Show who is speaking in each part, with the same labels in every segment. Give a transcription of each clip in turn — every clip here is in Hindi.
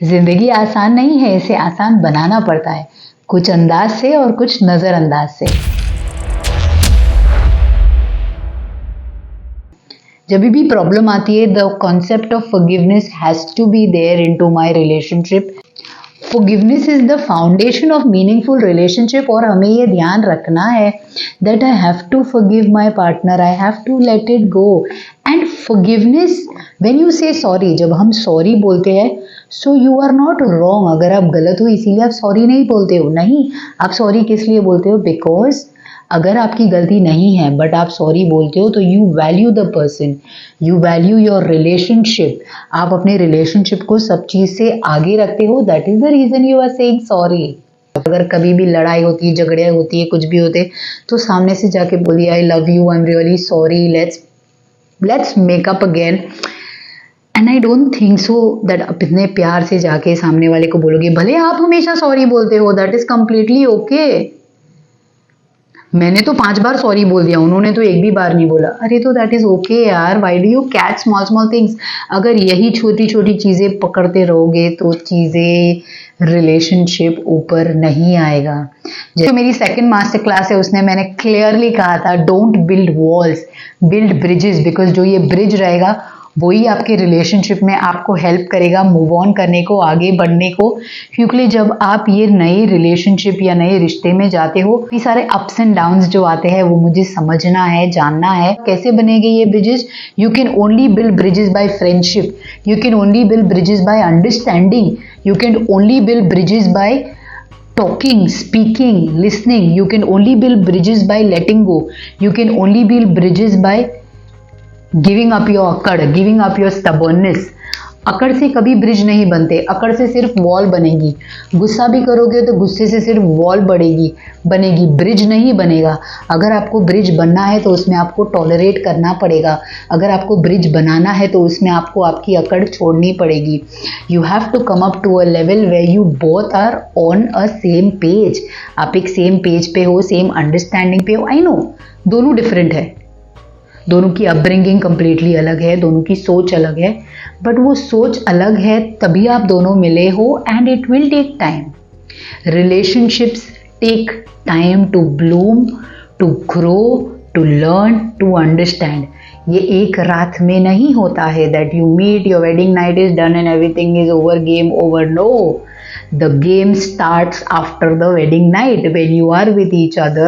Speaker 1: जिंदगी आसान नहीं है, इसे आसान बनाना पड़ता है, कुछ अंदाज से और कुछ नजरअंदाज से। जब भी प्रॉब्लम आती है, the concept of forgiveness has to be there into my relationship. Forgiveness is the foundation of meaningful relationship. और हमें ये ध्यान रखना है that I have to forgive my partner, I have to let it go. And forgiveness, when you say sorry, जब हम सॉरी बोलते हैं, so you are not wrong. अगर आप गलत हो इसीलिए आप सॉरी नहीं बोलते हो, नहीं, आप सॉरी किस लिए बोलते हो? बिकॉज अगर आपकी गलती नहीं है बट आप सॉरी बोलते हो तो you value the person, you value your relationship. आप अपने रिलेशनशिप को सब चीज से आगे रखते हो, that is the reason you are saying sorry. अगर कभी भी लड़ाई होती है, झगड़े होती है, कुछ भी होते, तो सामने से जाके बोलिए I love you, I am really sorry, let's make up again. And I don't think so that आप इतने प्यार से जाके सामने वाले को बोलोगे, भले आप हमेशा सॉरी बोलते हो, दैट इज कंप्लीटली ओके। मैंने तो 5 बार सॉरी बोल दिया, उन्होंने तो एक भी बार नहीं बोला, अरे तो दैट इज ओके यार, why do you catch small small things. अगर यही छोटी छोटी चीजें पकड़ते रहोगे तो चीजें, रिलेशनशिप ऊपर नहीं आएगा। जो मेरी सेकंड मास्टर क्लास है उसने मैंने क्लियरली कहा था, don't build walls, build bridges. Because जो ये ब्रिज रहेगा वही आपके रिलेशनशिप में आपको हेल्प करेगा मूव ऑन करने को, आगे बढ़ने को। क्योंकि जब आप ये नए रिलेशनशिप या नए रिश्ते में जाते हो, ये सारे अप्स एंड डाउन्स जो आते हैं वो मुझे समझना है, जानना है। कैसे बनेंगे ये bridges? You can only build bridges by friendship, you can only build bridges by understanding, you can only build bridges by talking, speaking, listening. You can only build bridges by letting go. You can only build bridges by giving up your अकड़, गिविंग अप योर स्टबर्ननेस। अकड़ से कभी ब्रिज नहीं बनते, अकड़ से सिर्फ वॉल बनेगी। गुस्सा भी करोगे तो गुस्से से सिर्फ वॉल बनेगी, ब्रिज नहीं बनेगा। अगर आपको ब्रिज बनना है तो उसमें आपको टॉलरेट करना पड़ेगा, अगर आपको ब्रिज बनाना है तो उसमें आपको आपकी अकड़ छोड़नी पड़ेगी। You have to come up to a level way you both are on a same page. आप एक सेम पेज पे हो, सेम अंडरस्टैंडिंग पे हो। आई नो दोनों डिफरेंट है, दोनों की अपब्रिंगिंग कंप्लीटली अलग है, दोनों की सोच अलग है, बट वो सोच अलग है तभी आप दोनों मिले हो। And it will take time. Relationships take time to bloom, to grow, to learn, to understand. ये एक रात में नहीं होता है that you meet, your wedding night is done and everything is over, game over. No, the game starts after the wedding night when you are with each other,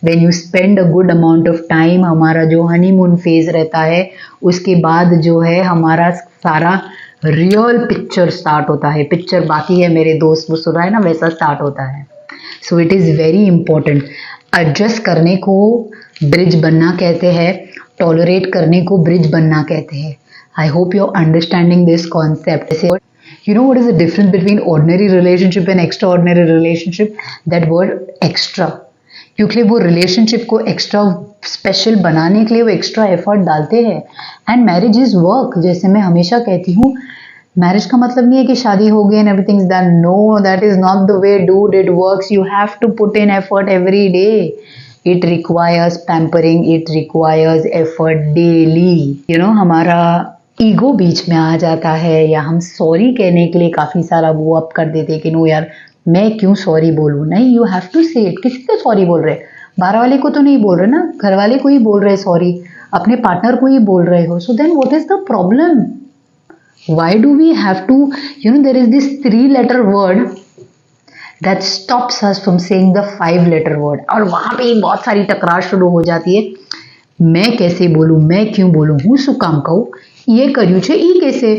Speaker 1: when you spend a good amount of time। हमारा जो हनीमून फेज रहता है उसके बाद जो है हमारा सारा रियल पिक्चर स्टार्ट होता है। पिक्चर बाकी है, मेरे दोस्त वो सुन रहा है ना, वैसा स्टार्ट होता है। So it is very important. Adjust करने को ब्रिज बनना कहते हैं, टॉलरेट करने को ब्रिज बनना कहते हैं। I hope you are understanding this concept. You know what is the difference between ordinary relationship and extraordinary relationship? That word extra, क्योंकि वो रिलेशनशिप को एक्स्ट्रा स्पेशल बनाने के लिए वो एक्स्ट्रा एफर्ट डालते हैं। And marriage is work. जैसे मैं हमेशा कहती हूँ, मैरिज का मतलब नहीं है कि शादी हो गई and everything is done. No, that is not the way dude it works. You have to put in effort every day. It requires pampering, it requires effort daily. You know, हमारा ईगो बीच में आ जाता है या हम सॉरी कहने के लिए काफ़ी सारा वो अप कर देते कि नो यार मैं क्यों सॉरी बोलूँ। नहीं, यू हैव टू से इट। किसी को सॉरी बोल रहे, बाहर वाले को तो नहीं बोल रहे ना, घर वाले को ही बोल रहे सॉरी, अपने पार्टनर को ही बोल रहे हो। So then what is the problem? Why do we have to, you know, there is this 3-letter word that stops us from saying the 5-letter word. और वहाँ पे बहुत सारी टकरार शुरू हो जाती है। मैं कैसे बोलूँ, मैं क्यों बोलूँ, હું શું કામ કહું, ये કર્યું છે ઈ कैसे,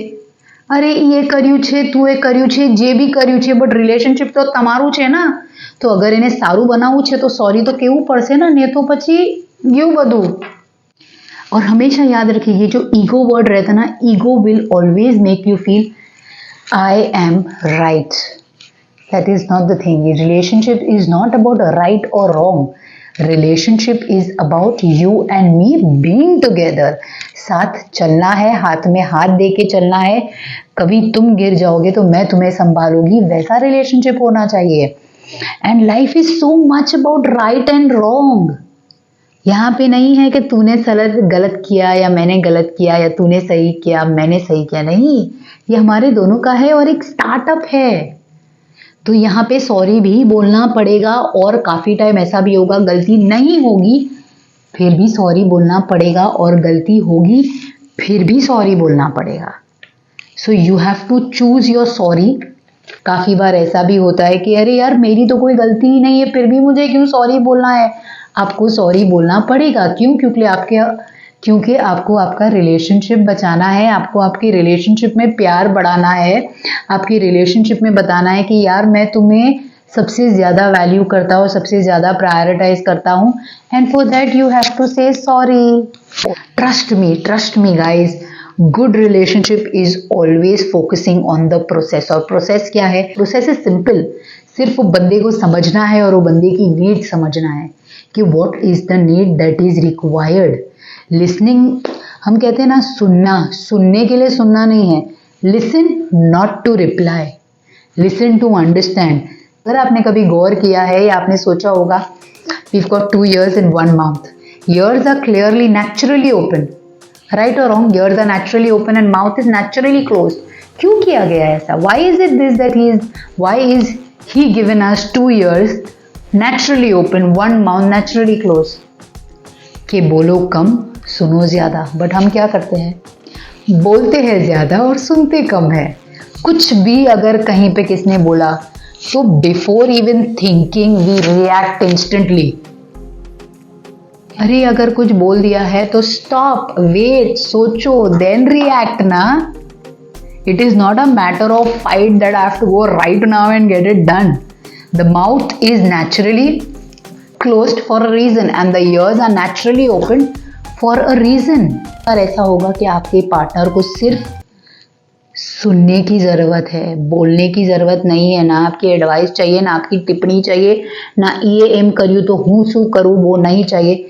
Speaker 1: अरे ये કર્યું છે, તું એ કર્યું છે, જે બી કર્યું છે, બટ રિલેશનશિપ તો તમારું છે ना। તો અગર એને સારું બનાવવું છે તો સॉरी तो કહેવું પડશે ને, ને તો પછી એવું બધું। और हमेशा याद रखिए, ये जो ईगो वर्ड रहता है ना, ego will always make you feel I am right. That is not the thing. Relationship is not about right और wrong. Relationship is about you and me being together. साथ चलना है, हाथ में हाथ दे के चलना है। कभी तुम गिर जाओगे तो मैं तुम्हें संभालूंगी, वैसा रिलेशनशिप होना चाहिए। And life is so much about right and wrong. यहाँ पे नहीं है कि तूने गलत किया या मैंने गलत किया या तूने सही किया मैंने सही किया, नहीं, ये हमारे दोनों का है और एक स्टार्टअप है। तो यहाँ पे सॉरी भी बोलना पड़ेगा और काफ़ी टाइम ऐसा भी होगा गलती नहीं होगी फिर भी सॉरी बोलना पड़ेगा और गलती होगी फिर भी सॉरी बोलना पड़ेगा। So you have to choose your sorry. काफ़ी बार ऐसा भी होता है कि अरे यार मेरी तो कोई गलती ही नहीं है फिर भी मुझे क्यों सॉरी बोलना है। आपको सॉरी बोलना पड़ेगा, क्यों? क्योंकि आपको आपका रिलेशनशिप बचाना है, आपको आपकी रिलेशनशिप में प्यार बढ़ाना है, आपकी रिलेशनशिप में बताना है कि यार मैं तुम्हें सबसे ज़्यादा वैल्यू करता हूँ, सबसे ज़्यादा प्रायोरिटाइज करता हूँ, and for that you have to say sorry. Trust me guys, good relationship is always focusing on the process. और प्रोसेस क्या है? प्रोसेस इज सिंपल, सिर्फ वो बंदे को समझना है और वो बंदे की नीड समझना है कि what is the need that is required. Listening, हम कहते हैं ना सुनना, सुनने के लिए सुनना नहीं है, listen not to reply, listen to understand. अगर आपने कभी गौर किया है या आपने सोचा होगा, we've got 2 ears in one mouth. Ears are clearly naturally open, right or wrong? Ears are naturally open and mouth is naturally closed. क्यों किया गया है ऐसा? Why is he given us 2 ears naturally open, one mouth naturally closed? कि बोलो कम सुनो ज्यादा, बट हम क्या करते हैं? बोलते हैं ज्यादा और सुनते कम है। कुछ भी अगर कहीं पे किसने बोला तो before even thinking we react instantly. अरे अगर कुछ बोल दिया है तो स्टॉप, वेट, सोचो, देन रिएक्ट ना। It is not a matter of fight that I have to go right now and get it done. The mouth is naturally closed for a reason and the ears are naturally open for a reason। और ऐसा होगा कि आपके पार्टनर को सिर्फ सुनने की ज़रूरत है, बोलने की ज़रूरत नहीं है। ना आपकी एडवाइस चाहिए, ना आपकी टिप्पणी चाहिए, ना ये एम करूँ तो हूँ सू करूँ वो नहीं चाहिए।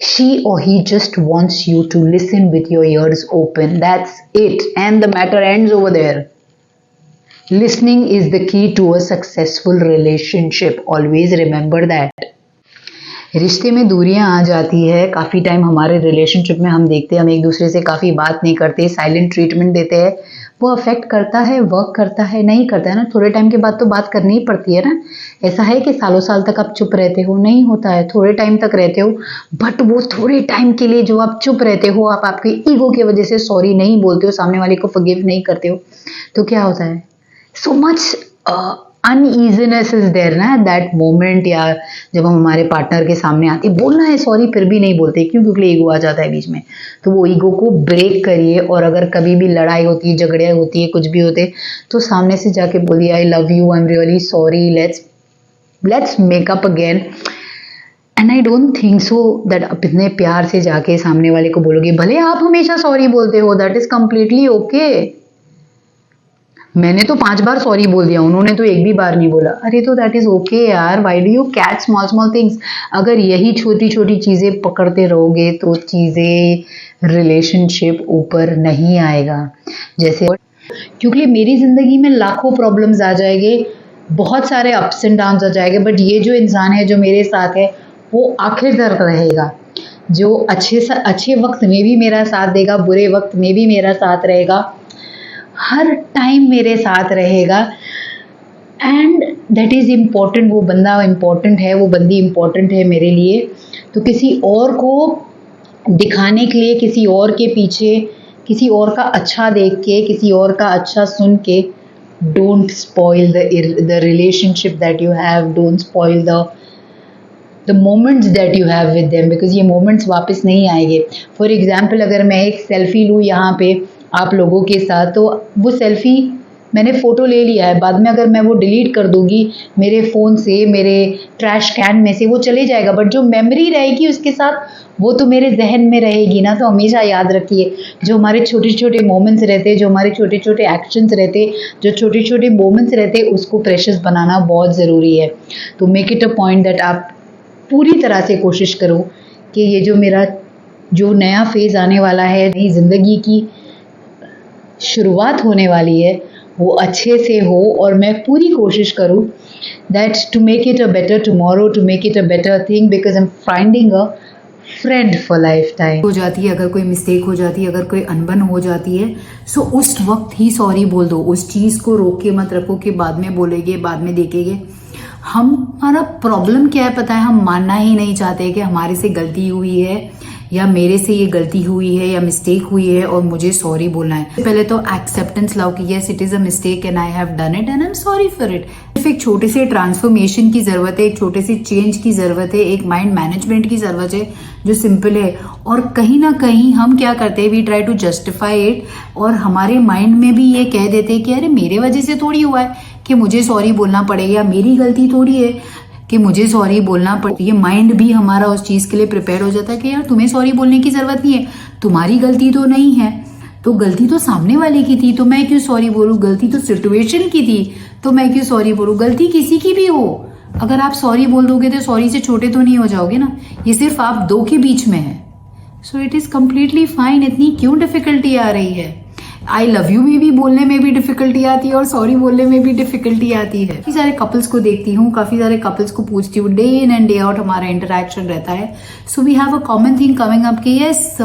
Speaker 1: She or he just wants you to listen with your ears open. That's it, and the matter ends over there. Listening is the key to a successful relationship. Always remember that. रिश्ते में दूरियां आ जाती है, काफ़ी टाइम हमारे रिलेशनशिप में हम देखते हैं हम एक दूसरे से काफ़ी बात नहीं करते, साइलेंट ट्रीटमेंट देते हैं। वो अफेक्ट करता है, वर्क करता है, नहीं करता है ना? थोड़े टाइम के बाद तो बात करनी ही पड़ती है ना। ऐसा है कि सालों साल तक आप चुप रहते हो? नहीं होता है, थोड़े टाइम तक रहते हो, बट वो थोड़े टाइम के लिए जो आप चुप रहते हो, आप आपके ईगो की वजह से सॉरी नहीं बोलते हो, सामने वाले को फॉरगिव नहीं करते हो, तो क्या होता है? So much uneasiness is there ना दैट मोमेंट। या जब हम हमारे पार्टनर के सामने आते, बोलना है सॉरी फिर भी नहीं बोलते, क्यों? क्योंकि ईगो आ जाता है बीच में। तो वो ईगो को ब्रेक करिए, और अगर कभी भी लड़ाई होती है, झगड़े होती है, कुछ भी होते, तो सामने से जाके बोलिए I love you, I am really sorry, let's make up again. And I don't think so that आप इतने प्यार से जाके सामने वाले को बोलोगे, भले आप हमेशा सॉरी बोलते हो, दैट इज कंप्लीटली ओके। मैंने तो 5 बार सॉरी बोल दिया, उन्होंने तो एक भी बार नहीं बोला, अरे तो दैट इज ओके यार। Why do you catch small small things? अगर यही छोटी छोटी चीजें पकड़ते रहोगे तो चीजें, रिलेशनशिप ऊपर नहीं आएगा। जैसे क्योंकि मेरी जिंदगी में लाखों प्रॉब्लम्स आ जाएंगे, बहुत सारे अप्स एंड डाउन्स आ जाएंगे, बट ये जो इंसान है जो मेरे साथ है वो आखिर तक रहेगा, जो अच्छे वक्त में भी मेरा साथ देगा, बुरे वक्त में भी मेरा साथ रहेगा, हर टाइम मेरे साथ रहेगा। And that is important. वो बंदा इम्पॉर्टेंट है, वो बंदी इम्पॉर्टेंट है मेरे लिए। तो किसी और को दिखाने के लिए, किसी और के पीछे, किसी और का अच्छा देख के, किसी और का अच्छा सुन के, don't spoil the relationship that you have, don't spoil the moments that you have with them, because ये मोमेंट्स वापस नहीं आएंगे। फॉर एग्जाम्पल, अगर मैं एक सेल्फी लूँ यहाँ पे आप लोगों के साथ, तो वो सेल्फी मैंने फ़ोटो ले लिया है, बाद में अगर मैं वो डिलीट कर दूँगी मेरे फ़ोन से, मेरे ट्रैश कैन में से वो चले जाएगा, बट जो मेमोरी रहेगी उसके साथ वो तो मेरे जहन में रहेगी ना। तो हमेशा याद रखिए, जो हमारे छोटे छोटे मोमेंट्स रहते, जो हमारे छोटे छोटे एक्शंस रहते, जो छोटे छोटे मोमेंट्स रहते, उसको प्रेशियस बनाना बहुत ज़रूरी है। तो make it a point that आप पूरी तरह से कोशिश करो कि ये जो मेरा जो नया फेज़ आने वाला है, नई ज़िंदगी की शुरुआत होने वाली है, वो अच्छे से हो, और मैं पूरी कोशिश करूँ that to make it a better tomorrow, to make it a better thing, because I am finding a friend for life time
Speaker 2: हो जाती है, अगर कोई मिस्टेक हो जाती है, अगर कोई अनबन हो जाती है, सो उस वक्त ही सॉरी बोल दो। उस चीज़ को रोक के मत रखो कि बाद में बोलेंगे, बाद में देखेंगे। हमारा प्रॉब्लम क्या है पता है, हम मानना ही नहीं चाहते कि हमारे से गलती हुई है या मेरे से ये गलती हुई है या मिस्टेक हुई है और मुझे सॉरी बोलना है। पहले तो एक्सेप्टेंस लाओ कि yes it is a mistake and I have done it and I am sorry for it. सिर्फ एक छोटे से ट्रांसफॉर्मेशन की जरूरत है, एक छोटे से चेंज की जरूरत है, एक माइंड मैनेजमेंट की जरूरत है जो सिंपल है। और कहीं ना कहीं हम क्या करते हैं, we try to justify it, और हमारे माइंड में भी ये कह देते हैं कि अरे मेरे वजह से थोड़ी हुआ है कि मुझे सॉरी बोलना पड़ेगा, मेरी गलती थोड़ी है कि मुझे सॉरी बोलना पड़े। ये माइंड भी हमारा उस चीज़ के लिए प्रिपेयर हो जाता है कि यार तुम्हें सॉरी बोलने की ज़रूरत नहीं है, तुम्हारी गलती तो नहीं है, तो गलती तो सामने वाले की थी, तो मैं क्यों सॉरी बोलूँ, गलती तो सिचुएशन की थी तो मैं क्यों सॉरी बोलूँ। गलती किसी की भी हो, अगर आप सॉरी बोल दोगे तो सॉरी से छोटे तो नहीं हो जाओगे ना, ये सिर्फ आप दो के बीच में है। So it is completely fine. इतनी क्यों डिफिकल्टी आ रही है? आई लव यू में भी बोलने में भी डिफिकल्टी आती है और सॉरी बोलने में भी डिफिकल्टी आती है। काफी सारे कपल्स को देखती हूँ, काफी सारे कपल्स को पूछती हूँ, day in and day out हमारा इंटरेक्शन रहता है। So we have a common thing coming up कि यस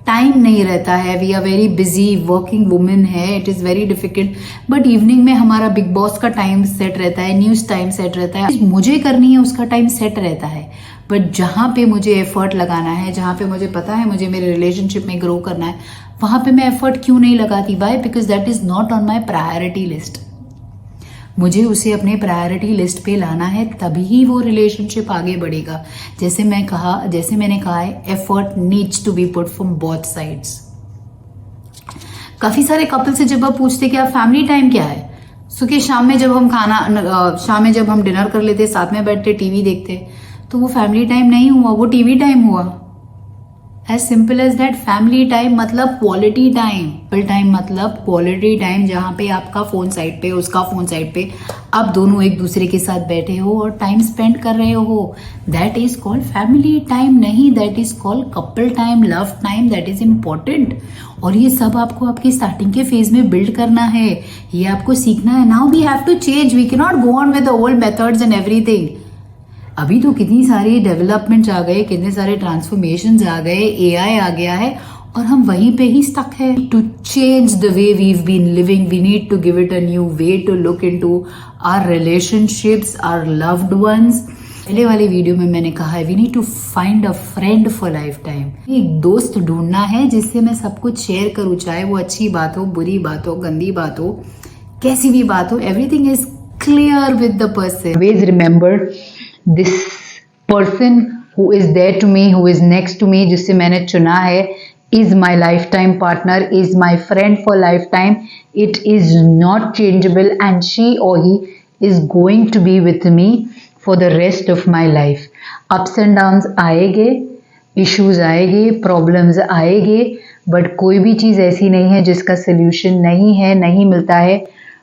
Speaker 2: टाइम नहीं रहता है, we are very busy, working women है, it is very difficult. But evening में हमारा बिग बॉस का टाइम सेट रहता है, न्यूज़ टाइम सेट रहता है, मुझे करनी है उसका टाइम सेट रहता है। बट जहाँ पे मुझे एफर्ट लगाना है, जहाँ पे मुझे पता है मुझे मेरे रिलेशनशिप में ग्रो करना है, वहाँ पे मैं एफर्ट क्यों नहीं लगाती? Why? Because that is not on my priority list. मुझे उसे अपने प्रायोरिटी लिस्ट पे लाना है, तभी ही वो रिलेशनशिप आगे बढ़ेगा। जैसे मैंने कहा है, effort needs to be put from both sides. काफी सारे कपल से जब आप पूछते कि आप फैमिली टाइम क्या है, सो कि शाम में जब हम डिनर कर लेते, साथ में बैठते टीवी देखते, तो वो फैमिली टाइम नहीं हुआ, वो टीवी टाइम हुआ। As simple as that. Family time मतलब क्वालिटी टाइम मतलब क्वालिटी टाइम, जहाँ पे आपका फोन साइड पे, उसका फोन साइड पे, आप दोनों एक दूसरे के साथ बैठे हो और टाइम स्पेंड कर रहे हो। That is called family time, नहीं that is called couple time, love time. That is important. और ये सब आपको आपके स्टार्टिंग के फेज में बिल्ड करना है, ये आपको सीखना है। Now we have to change, we can not go on with the old methods and everything. अभी तो कितनी सारी डेवलपमेंट्स आ गए, कितने सारे ट्रांसफॉर्मेशंस आ गए, एआई आ गया है और हम वहीं पे ही स्टक है। To change the way we've been living, we need to give it a new way to look into our relationships, our loved ones. पहले वाली वीडियो में मैंने कहा है we need to find a friend for life time. एक दोस्त ढूंढना है जिससे मैं सब कुछ शेयर करूँ, चाहे वो अच्छी बात हो, बुरी बात हो, गंदी बात हो, कैसी भी बात हो, everything is clear with the person.
Speaker 1: always remember this person who is there to me, who is next to me, जिससे मैंने चुना है, is my lifetime partner, is my friend for lifetime. It is not changeable and she or he is going to be with me for the rest of my life. Ups and downs आएंगे, issues आएंगे, problems आएंगे, but कोई भी चीज़ ऐसी नहीं है जिसका solution नहीं है, नहीं मिलता है।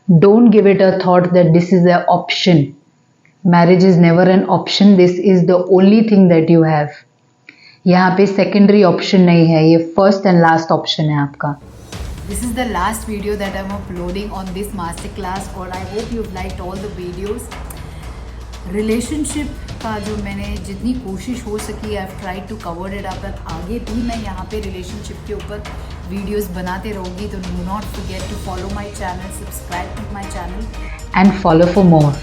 Speaker 1: Don't give it a thought that this is an option. Marriage is never an option. This is the only thing that you have. यहाँ पे secondary option नहीं है, ये first and last option है आपका।
Speaker 2: This is the last video that I'm uploading on this masterclass और I hope you've liked all the videos. Relationship का जो मैंने जितनी कोशिश हो सकी I've tried to cover it up, but आगे भी मैं यहाँ पे relationship के ऊपर videos बनाते रहूँगी, तो do not forget to follow my channel, subscribe to my channel
Speaker 1: and follow for more.